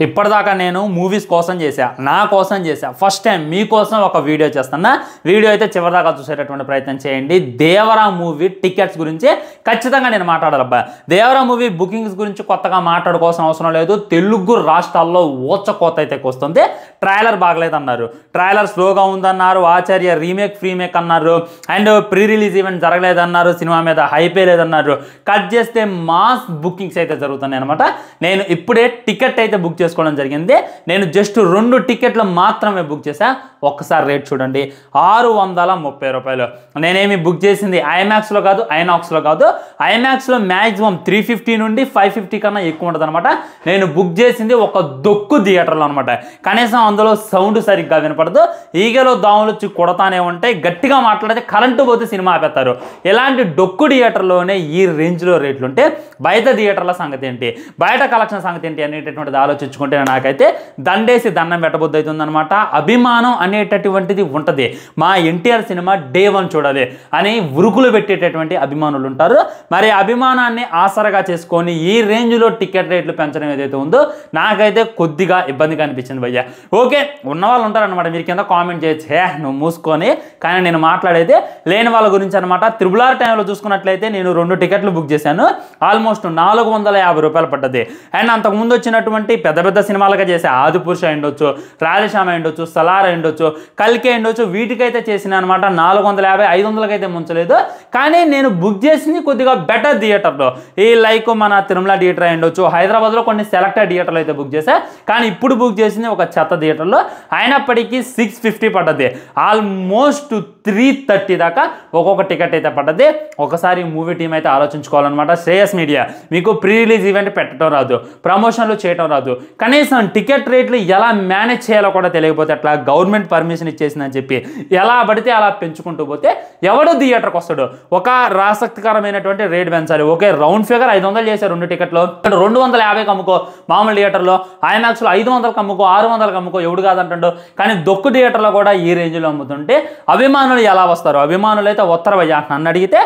ఇప్పటిదాకా నేను మూవీస్ కోసం చేశా, నా కోసం చేశా. ఫస్ట్ టైం మీకోసం ఒక వీడియో చేస్తున్నా. వీడియో అయితే చివరిదాకా చూసేటటువంటి ప్రయత్నం చేయండి. దేవరా మూవీ టికెట్స్ గురించి ఖచ్చితంగా నేను మాట్లాడాలబ్బా. దేవరా మూవీ బుకింగ్స్ గురించి కొత్తగా మాట్లాడుకోవాల్సిన అవసరం లేదు. తెలుగు రాష్ట్రాల్లో ఊచకోత అయితే వస్తుంది. ట్రైలర్ బాగలేదన్నారు, ట్రైలర్ స్లోగా ఉందన్నారు, ఆచార్య రీమేక్ అన్నారు, అండ్ ప్రీ రిలీజ్ ఈవెంట్ జరగలేదన్నారు, సినిమా మీద హైపే లేదన్నారు. కట్ చేస్తే మాస్ బుకింగ్స్ అయితే జరుగుతున్నాయి అనమాట. నేను ఇప్పుడే టికెట్ అయితే బుక్ చేసుకోవడం జరిగింది. నేను జస్ట్ 2 టికెట్లు మాత్రమే బుక్ చేశా. ఒక్కసారి రేట్ చూడండి, 630 రూపాయలు. నేనేమి బుక్ చేసింది ఐమాక్స్లో కాదు, ఐనాక్స్లో కాదు. ఐమాక్స్లో మ్యాక్సిమం 350 నుండి 550 కన్నా ఎక్కువ ఉంటుంది అనమాట. నేను బుక్ చేసింది ఒక దొక్కు థియేటర్లో అనమాట. కనీసం అందులో సౌండ్ సరిగ్గా వినపడదు. ఈగలో దోమలు వచ్చి కొడతానే ఉంటాయి. గట్టిగా మాట్లాడితే కరెంటు పోతే సినిమా ఆపేస్తారు. ఇలాంటి డొక్కు థియేటర్లోనే ఈ రేంజ్లో రేట్లు ఉంటే బయట థియేటర్ల సంగతి ఏంటి, బయట కలెక్షన్ సంగతి ఏంటి అనేటటువంటిది ఆలోచించుకుంటే నాకైతే దండేసి దండం పెట్టబుద్ధి అవుతుందన్నమాట. అభిమానం అనేటటువంటిది ఉంటుంది. మా ఎన్టీఆర్ సినిమా డే 1 చూడాలి అని ఉరుకులు పెట్టేటటువంటి అభిమానులు ఉంటారు. మరి అభిమానాన్ని ఆసరగా చేసుకొని ఈ రేంజ్లో టికెట్ రేట్లు పెంచడం ఏదైతే ఉందో నాకైతే కొద్దిగా ఇబ్బందిగా అనిపించింది భయ్య. ఓకే, ఉన్న వాళ్ళు ఉంటారనమాట, మీరు కింద కామెంట్ చేయొచ్చు, హే నువ్వు మూసుకొని. కానీ నేను మాట్లాడేది లేని వాళ్ళ గురించి అనమాట. RRR టైంలో చూసుకున్నట్లయితే నేను 2 టికెట్లు బుక్ చేశాను. ఆల్మోస్ట్ 450 రూపాయలు పడ్డది. అండ్ అంతకుముందు వచ్చినటువంటి పెద్ద పెద్ద సినిమాలుగా చేసే ఆదిపురుష ఉండొచ్చు, రాధేశ్యామ ఉండొచ్చు, సలార్ ఉండొచ్చు, కల్కి ఉండొచ్చు, వీటికైతే చేసిన అనమాట 450, 500కి అయితే ముంచలేదు. కానీ నేను బుక్ చేసింది కొద్దిగా బెటర్ థియేటర్లో, ఈ లైక్ మన తిరుమల థియేటర్ ఉండొచ్చు, హైదరాబాద్లో కొన్ని సెలెక్టెడ్ థియేటర్లు అయితే బుక్ చేశా. కానీ ఇప్పుడు బుక్ చేసింది ఒక చెత్త థియేటర్లో. అయినప్పటికీ 650 పడ్డది. ఆల్మోస్ట్ 330 దాకా ఒక్కొక్క టికెట్ అయితే పడ్డది. ఒకసారి మూవీ టీం అయితే ఆలోచించుకోవాలన్నమాట. శ్రేయస్ మీడియా మీకు ప్రీ రిలీజ్ ఈవెంట్ పెట్టడం రాదు, ప్రమోషన్లు చేయడం రాదు, కనీసం టికెట్ రేట్లు ఎలా మేనేజ్ చేయాలో కూడా తెలియకపోతే అట్లా గవర్నమెంట్ పర్మిషన్ ఇచ్చేసిందని చెప్పి ఎలా పడితే అలా పెంచుకుంటూ పోతే ఎవడు థియేటర్కి వస్తాడు? ఒక ఆసక్తికరమైనటువంటి రేట్ పెంచాలి. ఓకే, రౌండ్ ఫిగర్ 500 చేశారు 2 టికెట్లు, 250కి అమ్ముకో. మామూలు థియేటర్లో ఐమాక్స్లో 500కి అమ్ముకో, 600కి అమ్ముకో, ఎవడు కాదంటాడు. కానీ దొక్కు థియేటర్లో కూడా ఈ రేంజ్లో అమ్ముతుంటే అభిమానులు ఎలా వస్తారు? అభిమానులు అయితే ఉత్తర భయ్య. నన్ను అడిగితే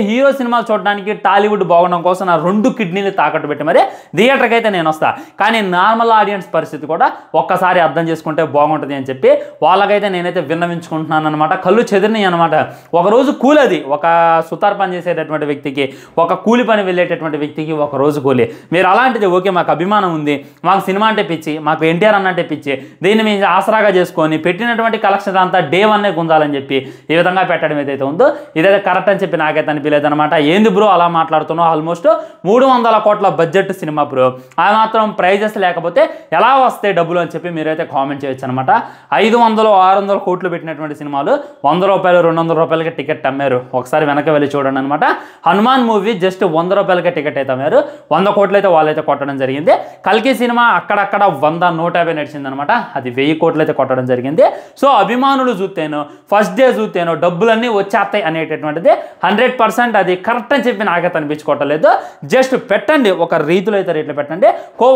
హీరో సినిమాలు చూడడానికి టాలీవుడ్ బాగుండడం కోసం నా 2 కిడ్నీలు తాకట్టు పెట్టి మరి థియేటర్కి అయితే నేను వస్తా. కానీ నార్మల్ ఆడియన్స్ పరిస్థితి కూడా ఒక్కసారి అర్థం చేసుకుంటే బాగుంటుంది అని చెప్పి వాళ్ళకైతే నేనైతే విన్నవించుకుంటున్నాను అనమాట. కళ్ళు చెదిరినాయి అనమాట. ఒకరోజు కూలి, అది ఒక సుతార్ పని చేసేటటువంటి వ్యక్తికి, ఒక కూలి పని వెళ్ళేటటువంటి వ్యక్తికి ఒక రోజు కూలి. మీరు అలాంటిది ఓకే, మాకు అభిమానం ఉంది, మాకు సినిమా అంటే పిచ్చి, మాకు ఎన్టీఆర్ అన్నంటే పిచ్చి, దీన్ని మేము ఆసరాగా చేసుకొని పెట్టినటువంటి కలెక్షన్ అంతా డే 1 గుంజాలని చెప్పి ఈ విధంగా పెట్టడం ఏదైతే ఉందో ఇదైతే కరెక్ట్ అని చెప్పి నాకైతే అనిపించలేదు అనమాట. ఏంది బ్రో అలా మాట్లాడుతున్నావు? ఆల్మోస్ట్ 300 కోట్ల బడ్జెట్ సినిమా బ్రో, ఆ మాత్రం ప్రైజెస్ లేకపోతే ఎలా వస్తాయి డబ్బులు అని చెప్పి మీరైతే కామెంట్ చేయొచ్చు అనమాట. 500, 600 కోట్లు పెట్టినటువంటి సినిమాలు 100 రూపాయలు, 200 రూపాయలకి టికెట్ అమ్మారు. ఒకసారి వెనక వెళ్ళి చూడండి అనమాట. హనుమాన్ మూవీ జస్ట్ 100 రూపాయలకే టికెట్ అయితే అమ్మారు. 100 కోట్లు అయితే వాళ్ళైతే కొట్టడం జరిగింది. కల్కి సినిమా అక్కడక్కడ 100, 150 నడిచింది అనమాట. అది 1000 కోట్లు అయితే కొట్టడం జరిగింది. సో అభిమానులు చూస్తేనో ఫస్ట్ డే చూస్తేనో డబ్బులన్నీ వచ్చేస్తాయి అనేటటువంటిది 100% అది కరెక్ట్ అని చెప్పి నాకైతే అనిపించుకోవట్లేదు. జస్ట్ పెట్టండి, ఒక రీతిలో అయితే రేట్లు పెట్టండి.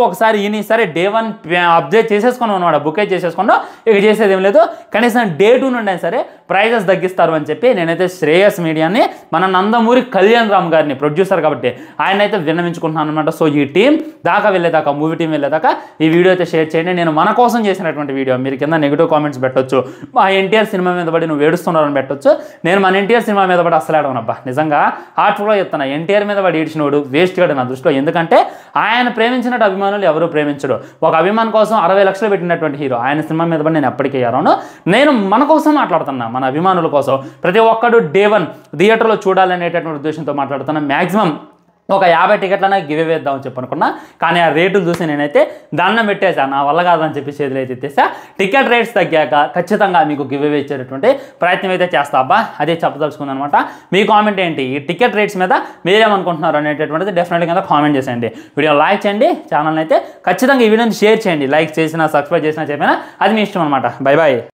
ఒకసారి ఈయన సరే డే 1 అప్డేట్ చేసేసుకున్నాం అనమాట, బుక్ అయితే చేసేసుకున్నాం. ఇక చేసేది ఏం లేదు. కనీసం డే 2 నుండి సరే ప్రైజెస్ తగ్గిస్తారు అని చెప్పి నేనైతే శ్రేయస్ మీడియాని, మన నందమూరి కళ్యాణ్ రామ్ గారిని, ప్రొడ్యూసర్ కాబట్టి ఆయన అయితే విన్నవించుకుంటున్నాను అనమాట. సో ఈ టీం దాకా వెళ్ళేదాకా, మూవీ టీం వెళ్ళేదాకా ఈ వీడియో అయితే షేర్ చేయండి. నేను మన కోసం చేసినటువంటి వీడియో. మీరు కింద నెగిటివ్ కామెంట్స్ పెట్టొచ్చు, మా ఎన్టీఆర్ సినిమా మీద పడి నువ్వు ఏడుస్తున్నారని పెట్టొచ్చు. నేను మన ఎన్టీఆర్ సినిమా మీద పడి అసలు ఏడవనబ్బా, నిజంగా హార్ట్ఫుల్గా చెప్తున్నా. ఎన్టీఆర్ మీద పడి ఏడ్చినోడు వేస్ట్ గాడు నా దృష్టిలో. ఎందుకంటే ఆయన ప్రేమించినట్టు అభిమానులు ఎవరు ప్రేమించడు. ఒక అభిమాన్ కోసం 60 లక్షలు పెట్టినటువంటి హీరో, ఆయన సినిమా మీద పడి నేను ఎప్పటికీ ఎరాను. నేను మన కోసం మాట్లాడుతున్నా, మన అభిమానుల కోసం. ప్రతి ఒక్కడు డే 1 థియేటర్లో చూడాలనేటటువంటి ఉద్దేశంతో మాట్లాడుతున్నా. మ్యాక్సిమం ఒక 50 టికెట్లనే గివ్ అవే ఇద్దామని చెప్పనుకున్నా. కానీ ఆ రేటులు చూసి నేనైతే దండం పెట్టేసా, నా వల్ల కాదని చెప్పి చేతులు అయితే ఎత్తేసా. టికెట్ రేట్స్ తగ్గాక ఖచ్చితంగా మీకు గివ్ అవే ఇచ్చేటటువంటి ప్రయత్నం అయితే చేస్తా అబ్బా, అదే చెప్పదలుచుకుంది అనమాట. మీ కామెంట్ ఏంటి ఈ టికెట్ రేట్స్ మీద మీరేమనుకుంటున్నారు అనేటటువంటిది డెఫినెట్గా కింద కామెంట్ చేసేయండి. వీడియో లైక్ చేయండి, ఛానల్ని అయితే ఖచ్చితంగా ఈ వీడియోని షేర్ చేయండి. లైక్ చేసినా, సబ్స్క్రైబ్ చేసినా చెప్పినా అది మీ ఇష్టం అనమాట. Bye bye.